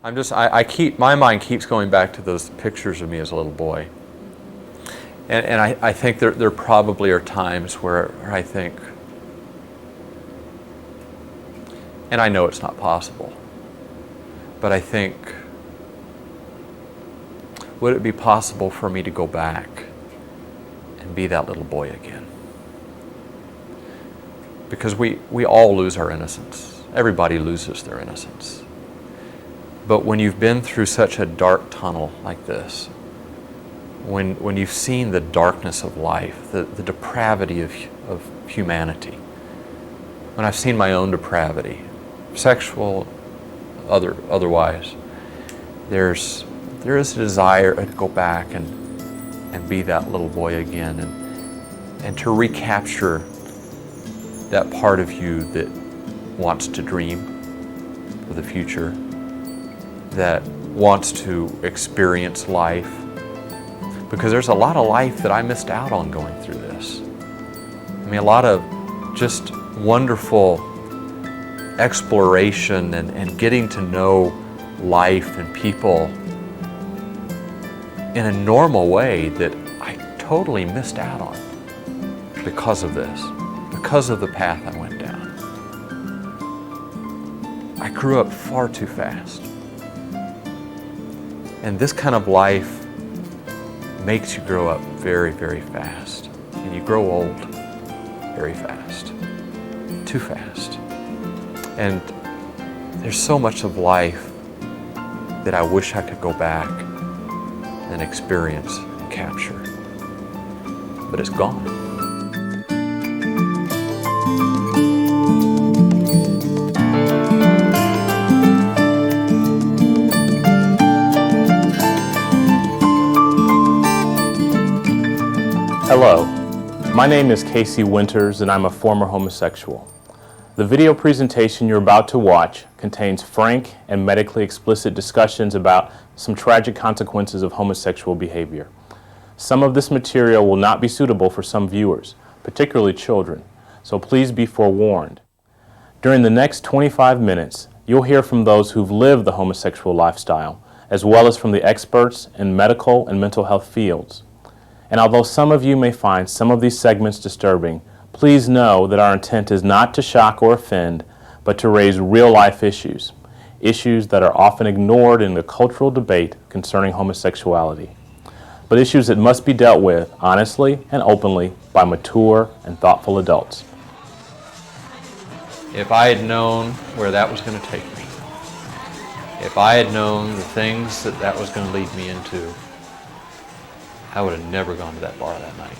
My mind keeps going back to those pictures of me as a little boy. And I think there probably are times where I think, and I know it's not possible, but I think, would it be possible for me to go back and be that little boy again? Because we all lose our innocence. Everybody loses their innocence. But when you've been through such a dark tunnel like this, when you've seen the darkness of life, the depravity of humanity, when I've seen my own depravity, sexual, otherwise, there is a desire to go back and be that little boy again, and to recapture that part of you that wants to dream for the future, that wants to experience life. Because there's a lot of life that I missed out on going through this. I mean, a lot of just wonderful exploration and getting to know life and people in a normal way that I totally missed out on because of this, because of the path I went down. I grew up far too fast. And this kind of life makes you grow up very, very fast. And you grow old very fast. Too fast. And there's so much of life that I wish I could go back and experience and capture. But it's gone. Hello, my name is Casey Winters and I'm a former homosexual. The video presentation you're about to watch contains frank and medically explicit discussions about some tragic consequences of homosexual behavior. Some of this material will not be suitable for some viewers, particularly children, so please be forewarned. During the next 25 minutes, you'll hear from those who've lived the homosexual lifestyle, as well as from the experts in medical and mental health fields. And although some of you may find some of these segments disturbing, please know that our intent is not to shock or offend, but to raise real-life issues that are often ignored in the cultural debate concerning homosexuality, but issues that must be dealt with honestly and openly by mature and thoughtful adults. If I had known where that was going to take me, if I had known the things that was going to lead me into, I would have never gone to that bar that night.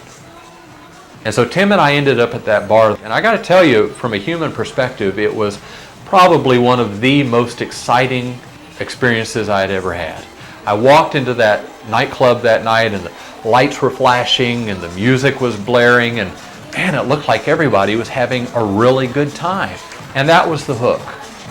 And so Tim and I ended up at that bar, and I got to tell you, from a human perspective, it was probably one of the most exciting experiences I had ever had. I walked into that nightclub that night, and the lights were flashing, and the music was blaring, and man, it looked like everybody was having a really good time. And that was the hook.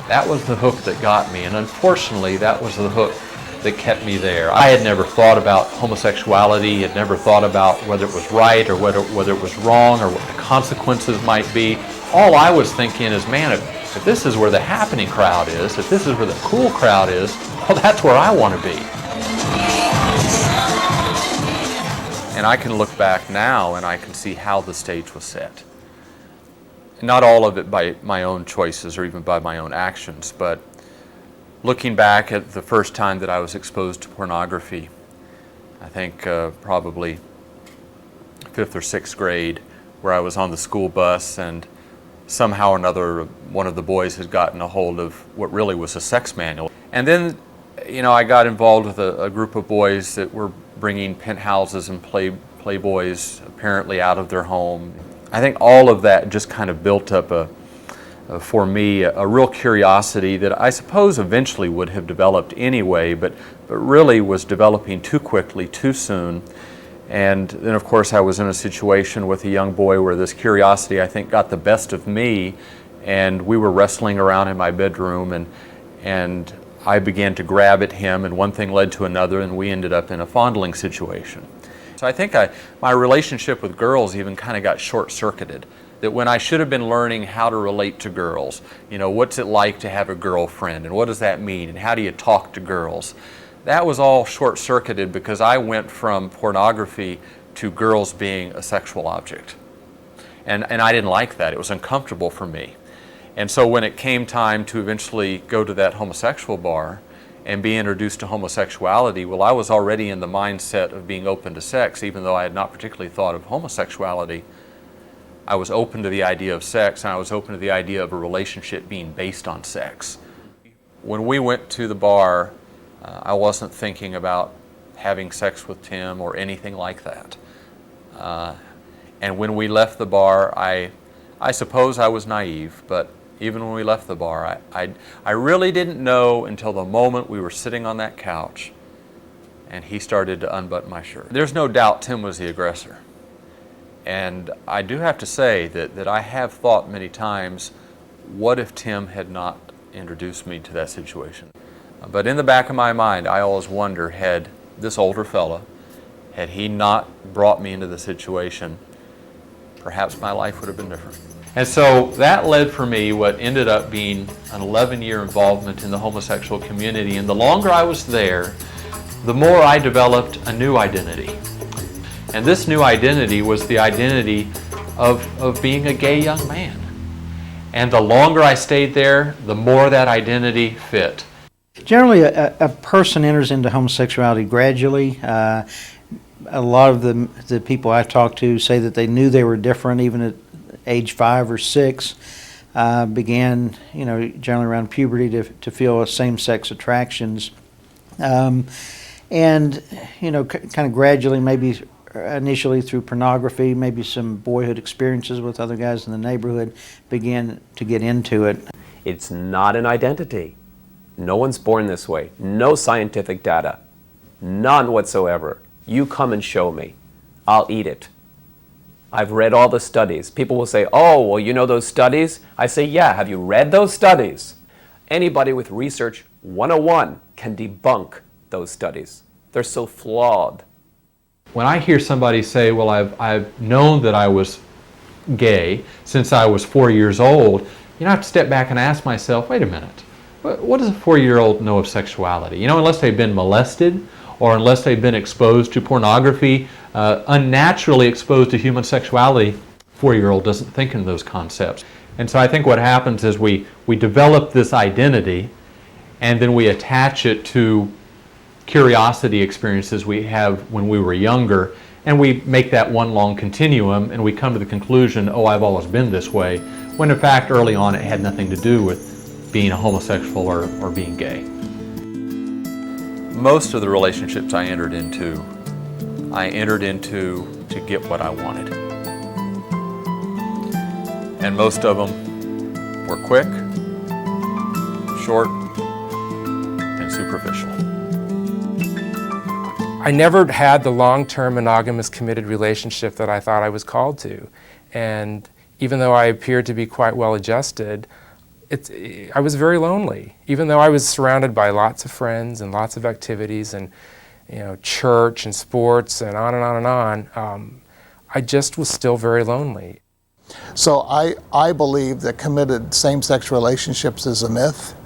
That was the hook that got me, and unfortunately, that was the hook that kept me there. I had never thought about homosexuality, had never thought about whether it was right or whether it was wrong or what the consequences might be. All I was thinking is, man, if this is where the happening crowd is, if this is where the cool crowd is, well, that's where I want to be. And I can look back now and I can see how the stage was set. Not all of it by my own choices or even by my own actions, but looking back at the first time that I was exposed to pornography, I think probably 5th or 6th grade, where I was on the school bus and somehow or another one of the boys had gotten a hold of what really was a sex manual. And then, I got involved with a group of boys that were bringing penthouses and playboys apparently out of their home. I think all of that just kind of built up for me a real curiosity that I suppose eventually would have developed anyway, but really was developing too quickly, too soon. And then of course I was in a situation with a young boy where this curiosity I think got the best of me, and we were wrestling around in my bedroom, and I began to grab at him, and one thing led to another, and we ended up in a fondling situation. So I think my relationship with girls even kind of got short-circuited. that when I should have been learning how to relate to girls, you know, what's it like to have a girlfriend and what does that mean and how do you talk to girls, that was all short-circuited because I went from pornography to girls being a sexual object. And I didn't like that. It was uncomfortable for me. And so when it came time to eventually go to that homosexual bar and be introduced to homosexuality, well, I was already in the mindset of being open to sex, even though I had not particularly thought of homosexuality. I was open to the idea of sex, and I was open to the idea of a relationship being based on sex. When we went to the bar, I wasn't thinking about having sex with Tim or anything like that. And when we left the bar, I suppose I was naive, but even when we left the bar, I really didn't know until the moment we were sitting on that couch and he started to unbutton my shirt. There's no doubt Tim was the aggressor. And I do have to say that I have thought many times, what if Tim had not introduced me to that situation? But in the back of my mind, I always wonder, had this older fella, had he not brought me into the situation, perhaps my life would have been different. And so that led for me what ended up being an 11-year involvement in the homosexual community. And the longer I was there, the more I developed a new identity. And this new identity was the identity of being a gay young man. And the longer I stayed there, the more that identity fit. Generally, a person enters into homosexuality gradually. A lot of the people I talk to say that they knew they were different even at age 5 or 6. Began, generally around puberty to feel same-sex attractions. And, kind of gradually, maybe initially through pornography, maybe some boyhood experiences with other guys in the neighborhood, began to get into it. It's not an identity. No one's born this way. No scientific data. None whatsoever. You come and show me. I'll eat it. I've read all the studies. People will say, oh, well, you know those studies? I say, yeah, have you read those studies? Anybody with Research 101 can debunk those studies. They're so flawed. When I hear somebody say, well, I've known that I was gay since I was 4 years old, I have to step back and ask myself, wait a minute, what does a 4-year-old know of sexuality? Unless they've been molested or unless they've been exposed to pornography, unnaturally exposed to human sexuality, 4-year-old doesn't think in those concepts. And so I think what happens is we develop this identity and then we attach it to curiosity experiences we have when we were younger, and we make that one long continuum and we come to the conclusion, oh, I've always been this way, when in fact early on it had nothing to do with being a homosexual or being gay. Most of the relationships I entered into to get what I wanted. And most of them were quick, short, and superficial. I never had the long-term monogamous committed relationship that I thought I was called to. And even though I appeared to be quite well adjusted, I was very lonely. Even though I was surrounded by lots of friends and lots of activities and church and sports and on and on and on, I just was still very lonely. So I believe that committed same-sex relationships is a myth,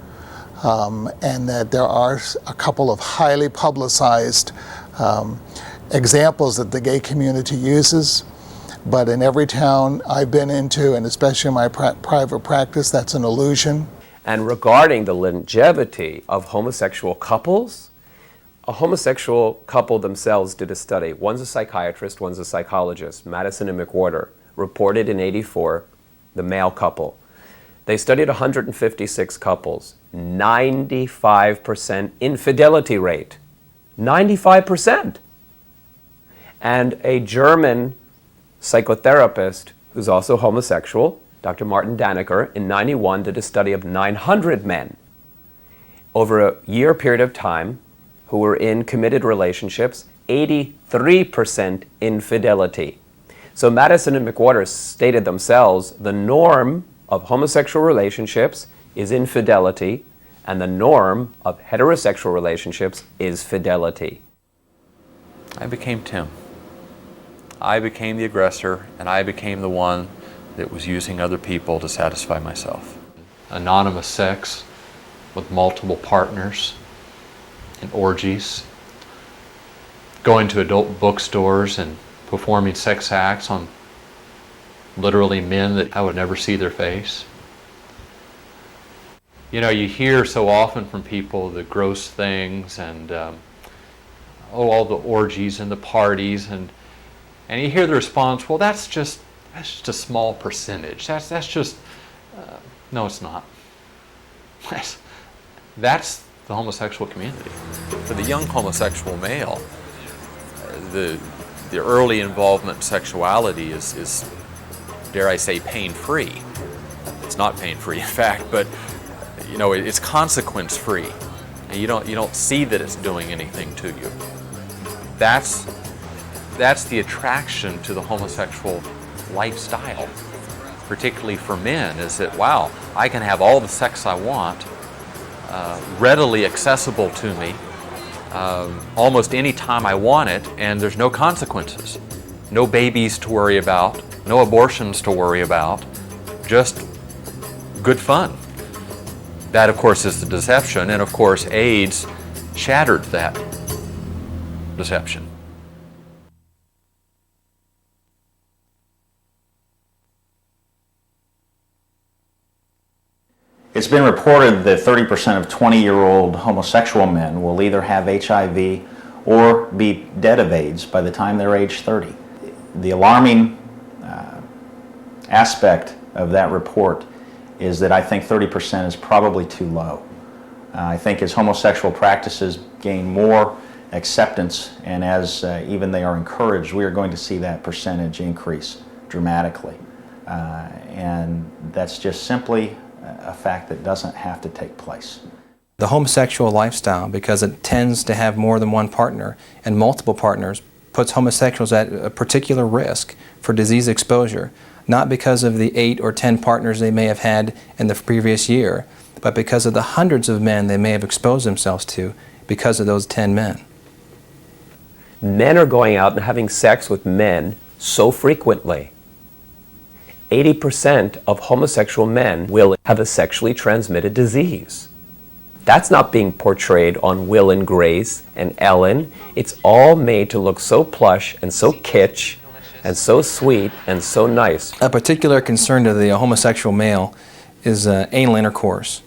and that there are a couple of highly publicized examples that the gay community uses. But in every town I've been into, and especially in my private practice, that's an illusion. And regarding the longevity of homosexual couples, a homosexual couple themselves did a study. One's a psychiatrist, one's a psychologist, Madison and McWhorter, reported in '84, the male couple. They studied 156 couples, 95% infidelity rate, 95%. And a German psychotherapist who's also homosexual, Dr. Martin Dannecker, in '91 did a study of 900 men over a year period of time who were in committed relationships, 83% infidelity. So Madison and McWhorter stated themselves, the norm of homosexual relationships is infidelity, and the norm of heterosexual relationships is fidelity. I became Tim. I became the aggressor, and I became the one that was using other people to satisfy myself. Anonymous sex with multiple partners and orgies, going to adult bookstores and performing sex acts on literally men that I would never see their face. You know, you hear so often from people the gross things and all the orgies and the parties, and you hear the response, well, that's just a small percentage. That's just no, it's not. That's the homosexual community. For the young homosexual male, the early involvement in sexuality is, dare I say, pain-free. It's not pain-free, in fact, but you know, it's consequence-free, and you don't see that it's doing anything to you. That's the attraction to the homosexual lifestyle, particularly for men, is that, wow, I can have all the sex I want, readily accessible to me, almost any time I want it, and there's no consequences. No babies to worry about, no abortions to worry about, just good fun. That, of course, is the deception, and of course, AIDS shattered that deception. It's been reported that 30% of 20-year-old homosexual men will either have HIV or be dead of AIDS by the time they're age 30. The alarming aspect of that report is that I think 30% is probably too low. I think as homosexual practices gain more acceptance and as even they are encouraged, we are going to see that percentage increase dramatically. And that's just simply a fact that doesn't have to take place. The homosexual lifestyle, because it tends to have more than one partner and multiple partners, puts homosexuals at a particular risk for disease exposure, not because of the 8 or 10 partners they may have had in the previous year, but because of the hundreds of men they may have exposed themselves to because of those 10 men. Men are going out and having sex with men so frequently. 80% of homosexual men will have a sexually transmitted disease. That's not being portrayed on Will and Grace and Ellen. It's all made to look so plush and so kitsch and so sweet and so nice. A particular concern to the homosexual male is anal intercourse.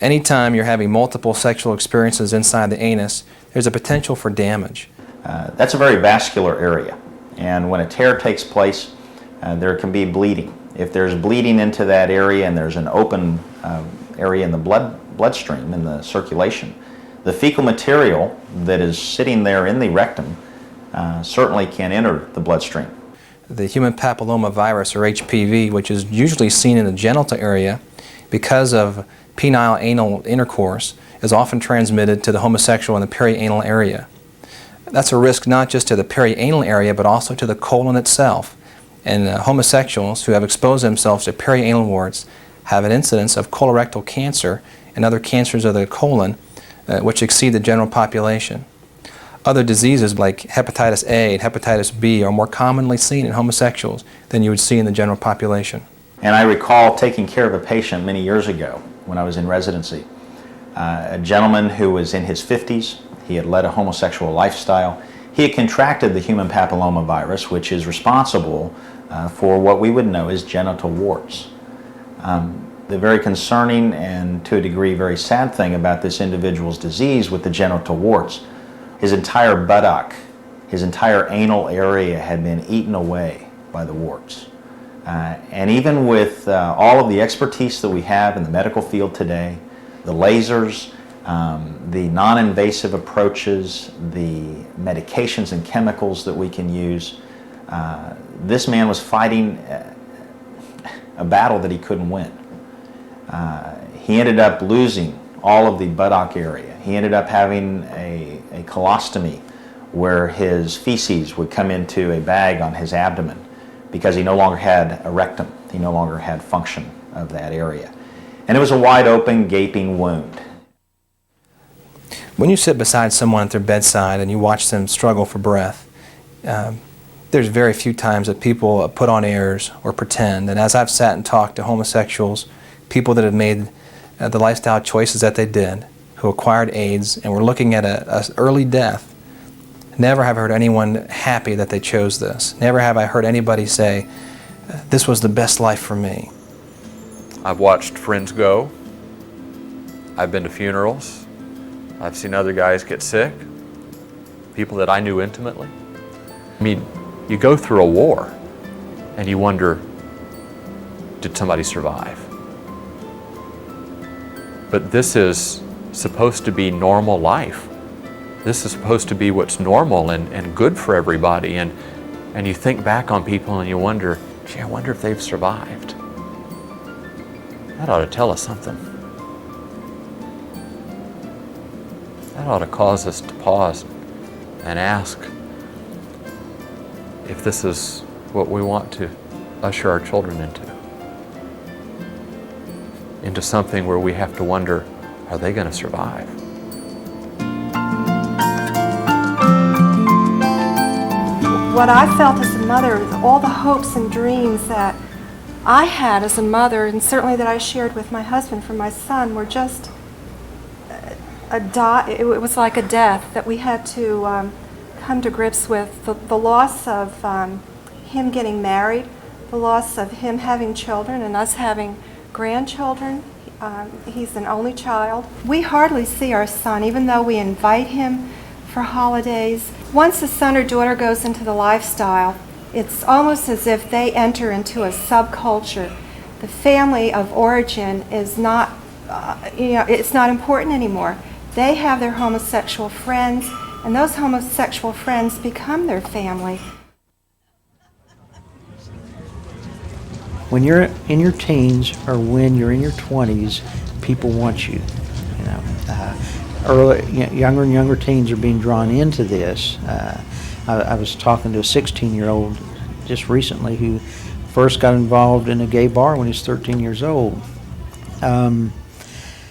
Anytime you're having multiple sexual experiences inside the anus, there's a potential for damage. That's a very vascular area, and when a tear takes place, there can be bleeding. If there's bleeding into that area and there's an open area in the bloodstream, in the circulation, the fecal material that is sitting there in the rectum certainly can enter the bloodstream. The human papillomavirus, or HPV, which is usually seen in the genital area because of penile anal intercourse, is often transmitted to the homosexual in the perianal area. That's a risk not just to the perianal area but also to the colon itself. And homosexuals who have exposed themselves to perianal warts have an incidence of colorectal cancer and other cancers of the colon which exceed the general population. Other diseases like hepatitis A and hepatitis B are more commonly seen in homosexuals than you would see in the general population. And I recall taking care of a patient many years ago when I was in residency. A gentleman who was in his 50s, he had led a homosexual lifestyle. He had contracted the human papillomavirus, which is responsible for what we would know as genital warts. The very concerning and to a degree very sad thing about this individual's disease with the genital warts, his entire buttock, his entire anal area had been eaten away by the warts. And even with all of the expertise that we have in the medical field today, the lasers, the non-invasive approaches, the medications and chemicals that we can use, this man was fighting a battle that he couldn't win. He ended up losing all of the buttock area. He ended up having a colostomy where his feces would come into a bag on his abdomen because he no longer had a rectum. He no longer had function of that area. And it was a wide open, gaping wound. When you sit beside someone at their bedside and you watch them struggle for breath, There's very few times that people put on airs or pretend. And as I've sat and talked to homosexuals, people that have made the lifestyle choices that they did, who acquired AIDS and were looking at an early death, never have I heard anyone happy that they chose this. Never have I heard anybody say, this was the best life for me. I've watched friends go. I've been to funerals. I've seen other guys get sick, people that I knew intimately. I mean, you go through a war and you wonder, did somebody survive? But this is supposed to be normal life. This is supposed to be what's normal and good for everybody. And you think back on people and you wonder, gee, I wonder if they've survived. That ought to tell us something. That ought to cause us to pause and ask if this is what we want to usher our children into something where we have to wonder, are they going to survive? What I felt as a mother, all the hopes and dreams that I had as a mother, and certainly that I shared with my husband for my son, were just it was like a death that we had to come to grips with. The loss of him getting married, the loss of him having children and us having grandchildren. He's an only child. We hardly see our son, even though we invite him for holidays. Once a son or daughter goes into the lifestyle, it's almost as if they enter into a subculture. The family of origin is not, it's not important anymore. They have their homosexual friends, and those homosexual friends become their family. When you're in your teens or when you're in your 20s, people want you. Younger and younger teens are being drawn into this. I was talking to a 16-year-old just recently who first got involved in a gay bar when he was 13 years old.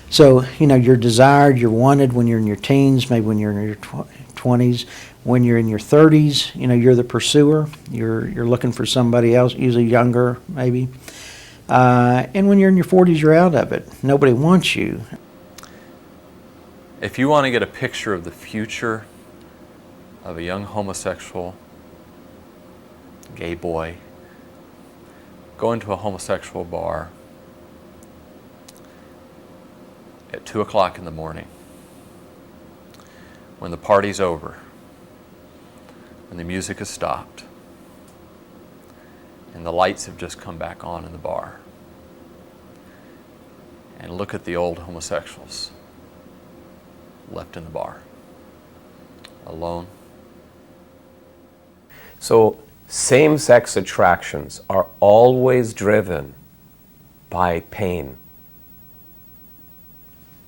So, you're desired, you're wanted when you're in your teens, maybe when you're in your 20s. When you're in your 30s, you're the pursuer. You're looking for somebody else, usually younger, maybe. And when you're in your 40s, you're out of it. Nobody wants you. If you want to get a picture of the future of a young homosexual, gay boy, go into a homosexual bar at 2 o'clock in the morning when the party's over, when the music has stopped, and the lights have just come back on in the bar, and look at the old homosexuals left in the bar, alone. So same-sex attractions are always driven by pain.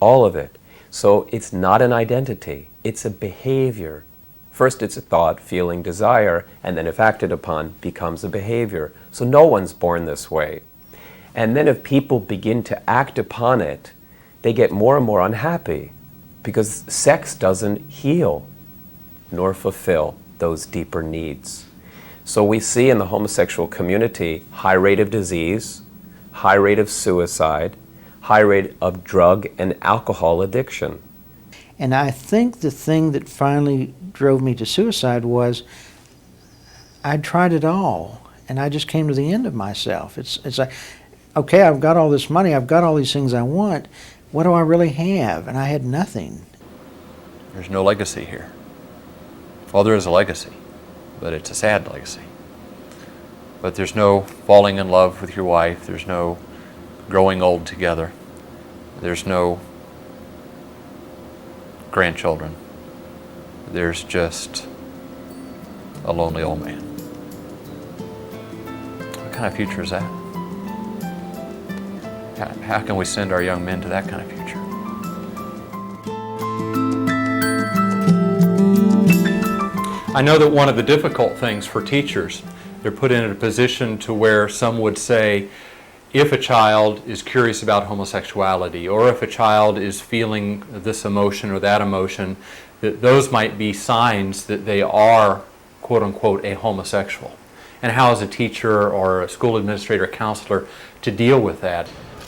All of it. So it's not an identity, it's a behavior. First it's a thought, feeling, desire, and then if acted upon, becomes a behavior. So no one's born this way. And then if people begin to act upon it, they get more and more unhappy because sex doesn't heal nor fulfill those deeper needs. So we see in the homosexual community high rate of disease, high rate of suicide, high rate of drug and alcohol addiction. And I think the thing that finally drove me to suicide was I'd tried it all, and I just came to the end of myself. It's like, okay, I've got all this money, I've got all these things I want. What do I really have? And I had nothing. There's no legacy here. Well, there is a legacy, but it's a sad legacy. But there's no falling in love with your wife. There's no growing old together. There's no grandchildren. There's just a lonely old man. What kind of future is that? How can we send our young men to that kind of future? I know that one of the difficult things for teachers, they're put in a position to where some would say, if a child is curious about homosexuality, or if a child is feeling this emotion or that emotion, that those might be signs that they are quote-unquote, a homosexual? And how as a teacher or a school administrator, counselor, to deal with that?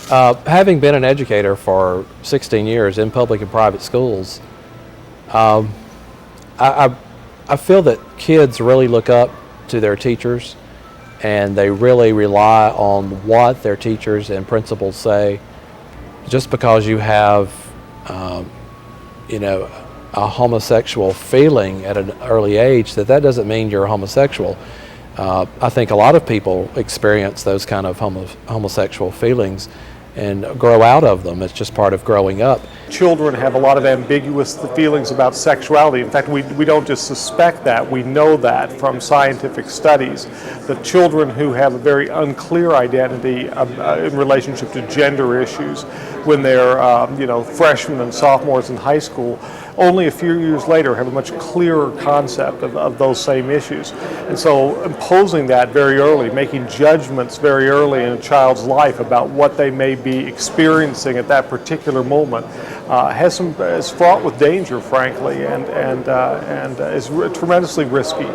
Having been an educator for 16 years in public and private schools, I feel that kids really look up to their teachers, and they really rely on what their teachers and principals say. Just because you have, a homosexual feeling at an early age, that doesn't mean you're a homosexual. I think a lot of people experience those kind of homosexual feelings and grow out of them. It's just part of growing up. Children have a lot of ambiguous feelings about sexuality. In fact, we don't just suspect that, we know that from scientific studies. The children who have a very unclear identity in relationship to gender issues when they're freshmen and sophomores in high school, only a few years later have a much clearer concept of those same issues. And so imposing that very early, making judgments very early in a child's life about what they may be experiencing at that particular moment is fraught with danger, frankly, and is tremendously risky.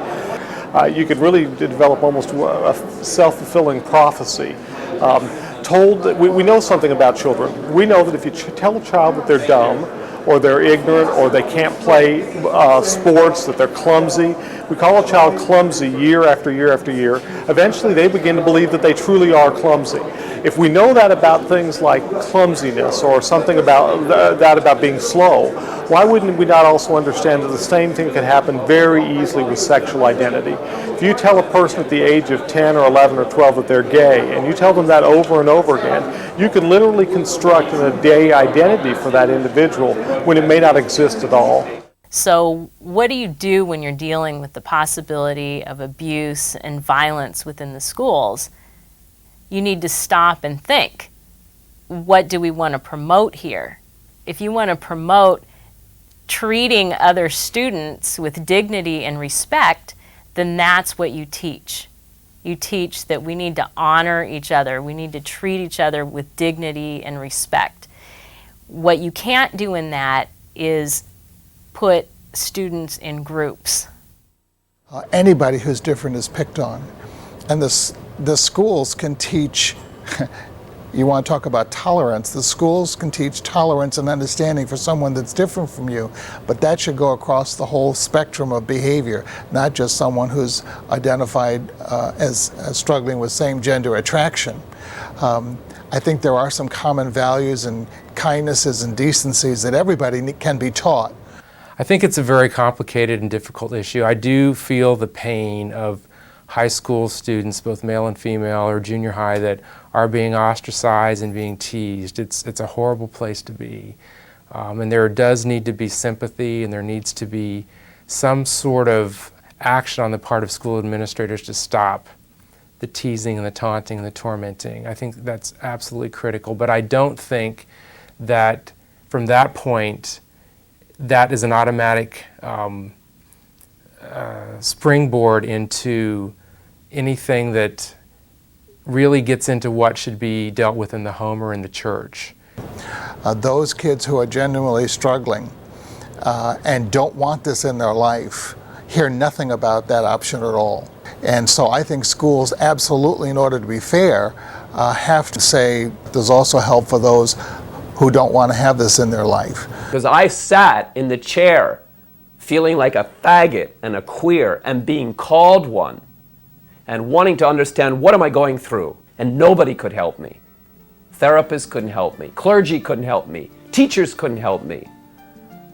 You could really develop almost a self-fulfilling prophecy. We know something about children. We know that if you tell a child that they're dumb, or they're ignorant, or they can't play sports, that they're clumsy. We call a child clumsy year after year after year. Eventually they begin to believe that they truly are clumsy. If we know that about things like clumsiness or something about that about being slow, why wouldn't we not also understand that the same thing can happen very easily with sexual identity? If you tell a person at the age of 10 or 11 or 12 that they're gay, and you tell them that over and over again, you can literally construct a gay identity for that individual when it may not exist at all. So what do you do when you're dealing with the possibility of abuse and violence within the schools? You need to stop and think, what do we want to promote here? If you want to promote treating other students with dignity and respect, then that's what you teach. You teach that we need to honor each other. We need to treat each other with dignity and respect. What you can't do in that is put students in groups. Anybody who's different is picked on. And the schools can teach, you want to talk about tolerance, the schools can teach tolerance and understanding for someone that's different from you, but that should go across the whole spectrum of behavior, not just someone who's identified as struggling with same-gender attraction. I think there are some common values and kindnesses and decencies that everybody can be taught. I think it's a very complicated and difficult issue. I do feel the pain of high school students, both male and female, or junior high, that are being ostracized and being teased. It's a horrible place to be. And there does need to be sympathy, and there needs to be some sort of action on the part of school administrators to stop the teasing and the taunting and the tormenting. I think that's absolutely critical. But I don't think that from that point, that is an automatic springboard into anything that really gets into what should be dealt with in the home or in the church. Those kids who are genuinely struggling and don't want this in their life hear nothing about that option at all. And so I think schools absolutely, in order to be fair, have to say there's also help for those who don't want to have this in their life. Because I sat in the chair feeling like a faggot and a queer and being called one and wanting to understand what am I going through, and nobody could help me. Therapists couldn't help me, clergy couldn't help me, teachers couldn't help me.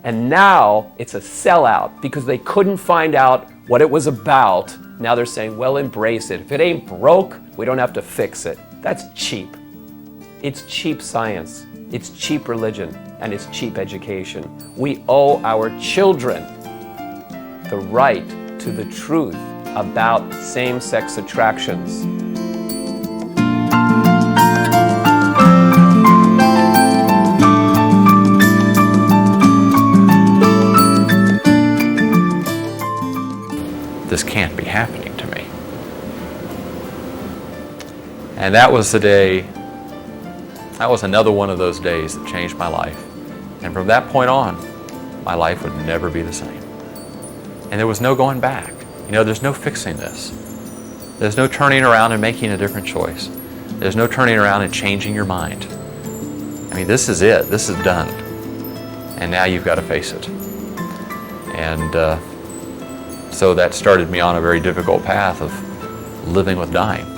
And now it's a sellout because they couldn't find out what it was about. Now they're saying, well, embrace it. If it ain't broke, we don't have to fix it. That's cheap. It's cheap science. It's cheap religion, and it's cheap education. We owe our children the right to the truth about same-sex attractions. This can't be happening to me. And that was the day, that was another one of those days that changed my life. And from that point on, my life would never be the same. And there was no going back. You know, there's no fixing this. There's no turning around and making a different choice. There's no turning around and changing your mind. I mean, this is it. This is done. And now you've got to face it. And so that started me on a very difficult path of living with dying.